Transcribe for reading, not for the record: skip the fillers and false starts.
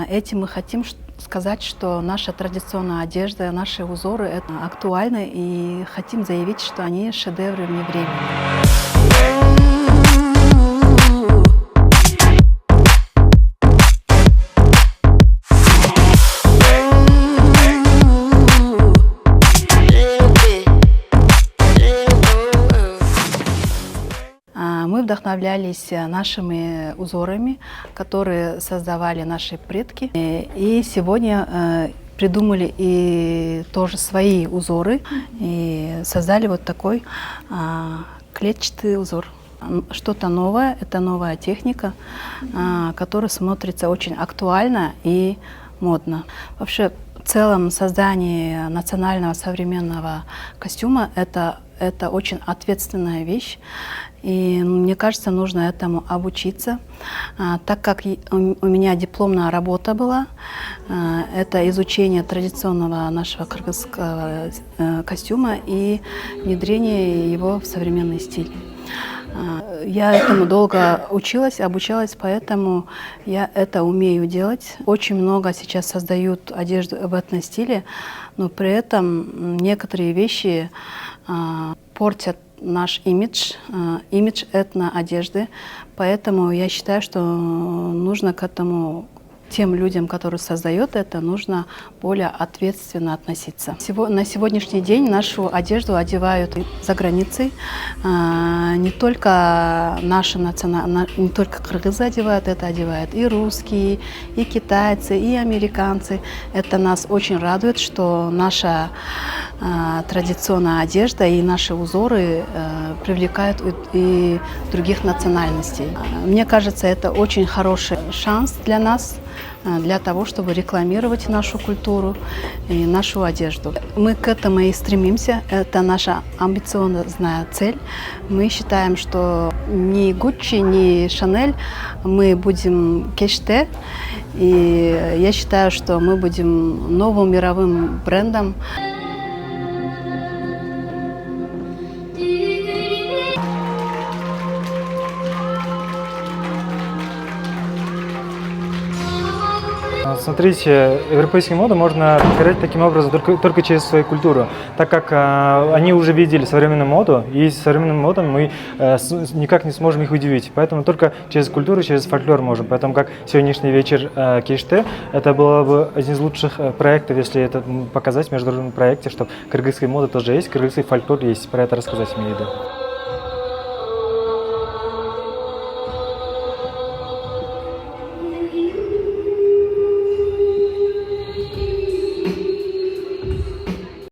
Этим мы хотим сказать, что наша традиционная одежда, наши узоры это актуальны, и хотим заявить, что они шедевры вне времени. Мы вдохновлялись нашими узорами, которые создавали наши предки. И сегодня придумали и тоже свои узоры и создали вот такой клетчатый узор. Что-то новое, это новая техника, которая смотрится очень актуально и модно. Вообще, в целом создание национального современного костюма это очень ответственная вещь. И мне кажется, нужно этому обучиться. Так как у меня дипломная работа была, это изучение традиционного нашего кыргызского костюма и внедрение его в современный стиль. Я этому долго училась, обучалась, поэтому я это умею делать. Очень много сейчас создают одежду в этом стиле, но при этом некоторые вещи портят наш имидж этно-одежды. Поэтому я считаю, что нужно к этому, тем людям, которые создают это, нужно более ответственно относиться. На сегодняшний день нашу одежду одевают за границей. Не только не только кыргызы одевают, это одевают и русские, и китайцы, и американцы. Это нас очень радует, что наша традиционная одежда и наши узоры привлекают и других национальностей. Мне кажется, это очень хороший шанс для нас, для того, чтобы рекламировать нашу культуру и нашу одежду. Мы к этому и стремимся, это наша амбициозная цель. Мы считаем, что ни Gucci, ни Chanel мы будем кеште, и я считаю, что мы будем новым мировым брендом. Смотрите, европейскую моду можно передать таким образом только через свою культуру, так как они уже видели современную моду, и с современной модой мы никак не сможем их удивить. Поэтому только через культуру, через фольклор можем. Поэтому как сегодняшний вечер Кеште, это было бы один из лучших проектов, если это показать в международном проекте, что кыргызская мода тоже есть, кыргызский фольклор есть, про это рассказать имею в виду.